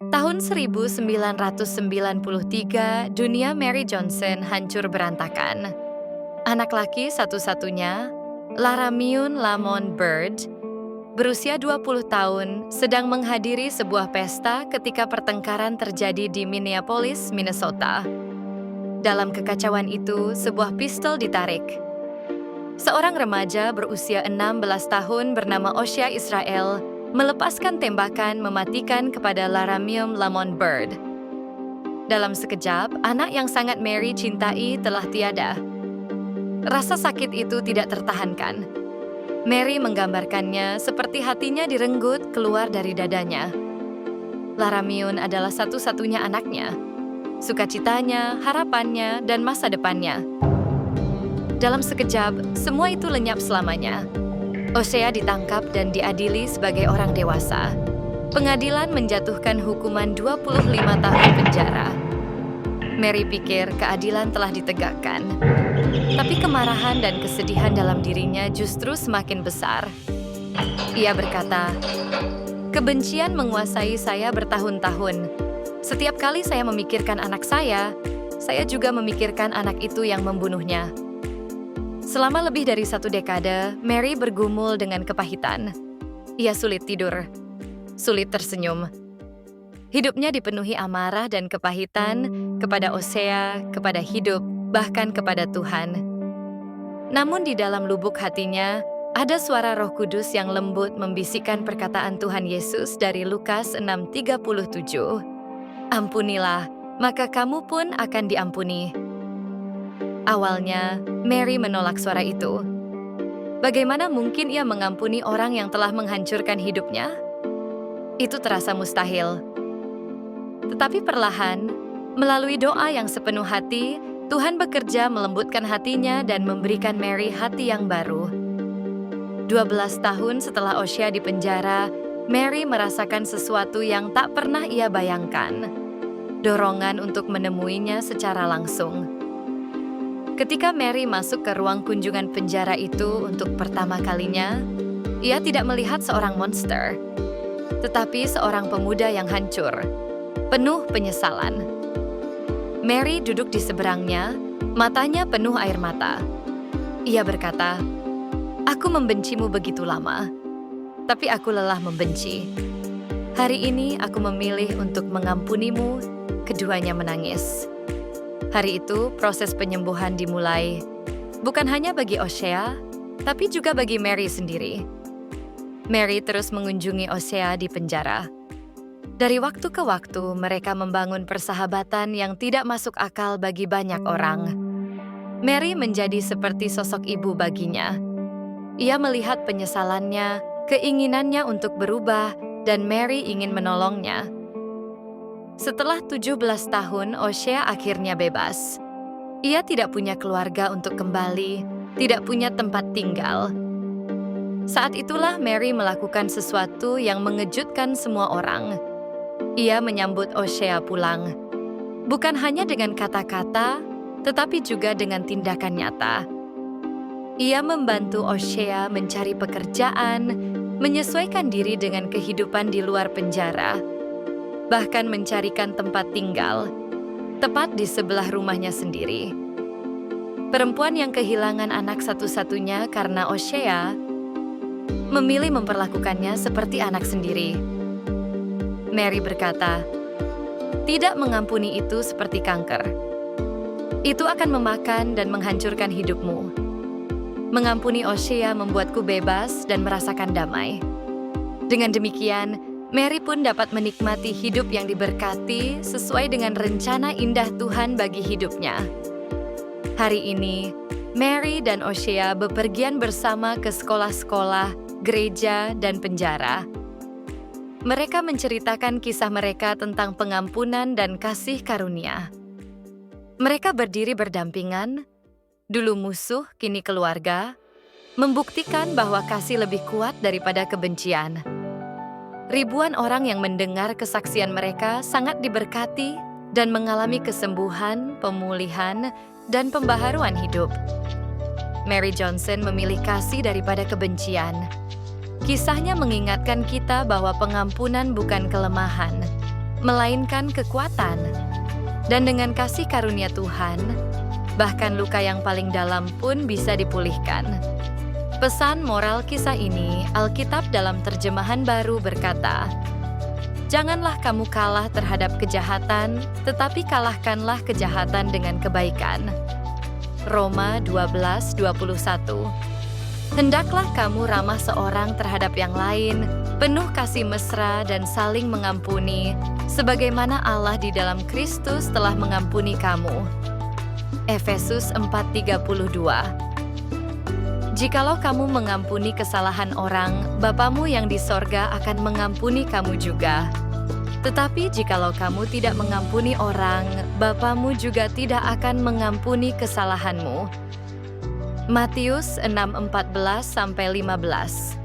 Tahun 1993, dunia Mary Johnson hancur berantakan. Anak laki satu-satunya, Laramiun Lamont Byrd, berusia 20 tahun, sedang menghadiri sebuah pesta ketika pertengkaran terjadi di Minneapolis, Minnesota. Dalam kekacauan itu, sebuah pistol ditarik. Seorang remaja berusia 16 tahun bernama Osea Israel melepaskan tembakan mematikan kepada Laramiun Lamont Byrd. Dalam sekejap, anak yang sangat Mary cintai telah tiada. Rasa sakit itu tidak tertahankan. Mary menggambarkannya seperti hatinya direnggut keluar dari dadanya. Laramiun adalah satu-satunya anaknya, sukacitanya, harapannya, dan masa depannya. Dalam sekejap, semua itu lenyap selamanya. Osea ditangkap dan diadili sebagai orang dewasa. Pengadilan menjatuhkan hukuman 25 tahun penjara. Mary pikir keadilan telah ditegakkan. Tapi kemarahan dan kesedihan dalam dirinya justru semakin besar. Ia berkata, "Kebencian menguasai saya bertahun-tahun. Setiap kali saya memikirkan anak saya juga memikirkan anak itu yang membunuhnya." Selama lebih dari 1 dekade, Mary bergumul dengan kepahitan. Ia sulit tidur, sulit tersenyum. Hidupnya dipenuhi amarah dan kepahitan kepada Osea, kepada hidup, bahkan kepada Tuhan. Namun di dalam lubuk hatinya, ada suara Roh Kudus yang lembut membisikkan perkataan Tuhan Yesus dari Lukas 6:37. "Ampunilah, maka kamu pun akan diampuni." Awalnya, Mary menolak suara itu. Bagaimana mungkin ia mengampuni orang yang telah menghancurkan hidupnya? Itu terasa mustahil. Tetapi perlahan, melalui doa yang sepenuh hati, Tuhan bekerja melembutkan hatinya dan memberikan Mary hati yang baru. 12 tahun setelah Osea dipenjara, Mary merasakan sesuatu yang tak pernah ia bayangkan. Dorongan untuk menemuinya secara langsung. Ketika Mary masuk ke ruang kunjungan penjara itu untuk pertama kalinya, ia tidak melihat seorang monster, tetapi seorang pemuda yang hancur, penuh penyesalan. Mary duduk di seberangnya, matanya penuh air mata. Ia berkata, "Aku membencimu begitu lama, tapi aku lelah membenci. Hari ini aku memilih untuk mengampunimu." Keduanya menangis. Hari itu, proses penyembuhan dimulai, bukan hanya bagi Osea, tapi juga bagi Mary sendiri. Mary terus mengunjungi Osea di penjara. Dari waktu ke waktu, mereka membangun persahabatan yang tidak masuk akal bagi banyak orang. Mary menjadi seperti sosok ibu baginya. Ia melihat penyesalannya, keinginannya untuk berubah, dan Mary ingin menolongnya. Setelah 17 tahun, Osea akhirnya bebas. Ia tidak punya keluarga untuk kembali, tidak punya tempat tinggal. Saat itulah Mary melakukan sesuatu yang mengejutkan semua orang. Ia menyambut Osea pulang. Bukan hanya dengan kata-kata, tetapi juga dengan tindakan nyata. Ia membantu Osea mencari pekerjaan, menyesuaikan diri dengan kehidupan di luar penjara, bahkan mencarikan tempat tinggal, tepat di sebelah rumahnya sendiri. Perempuan yang kehilangan anak satu-satunya karena Osea memilih memperlakukannya seperti anak sendiri. Mary berkata, "Tidak mengampuni itu seperti kanker. Itu akan memakan dan menghancurkan hidupmu. Mengampuni Osea membuatku bebas dan merasakan damai." Dengan demikian, Mary pun dapat menikmati hidup yang diberkati sesuai dengan rencana indah Tuhan bagi hidupnya. Hari ini, Mary dan Osea bepergian bersama ke sekolah-sekolah, gereja, dan penjara. Mereka menceritakan kisah mereka tentang pengampunan dan kasih karunia. Mereka berdiri berdampingan, dulu musuh, kini keluarga, membuktikan bahwa kasih lebih kuat daripada kebencian. Ribuan orang yang mendengar kesaksian mereka sangat diberkati dan mengalami kesembuhan, pemulihan, dan pembaharuan hidup. Mary Johnson memilih kasih daripada kebencian. Kisahnya mengingatkan kita bahwa pengampunan bukan kelemahan, melainkan kekuatan. Dan dengan kasih karunia Tuhan, bahkan luka yang paling dalam pun bisa dipulihkan. Pesan moral kisah ini, Alkitab dalam terjemahan baru berkata, "Janganlah kamu kalah terhadap kejahatan, tetapi kalahkanlah kejahatan dengan kebaikan." Roma 12:21. Hendaklah kamu ramah seorang terhadap yang lain, penuh kasih mesra dan saling mengampuni, sebagaimana Allah di dalam Kristus telah mengampuni kamu. Efesus 4:32. Jikalau kamu mengampuni kesalahan orang, Bapamu yang di sorga akan mengampuni kamu juga. Tetapi jikalau kamu tidak mengampuni orang, Bapamu juga tidak akan mengampuni kesalahanmu. Matius 6:14-15.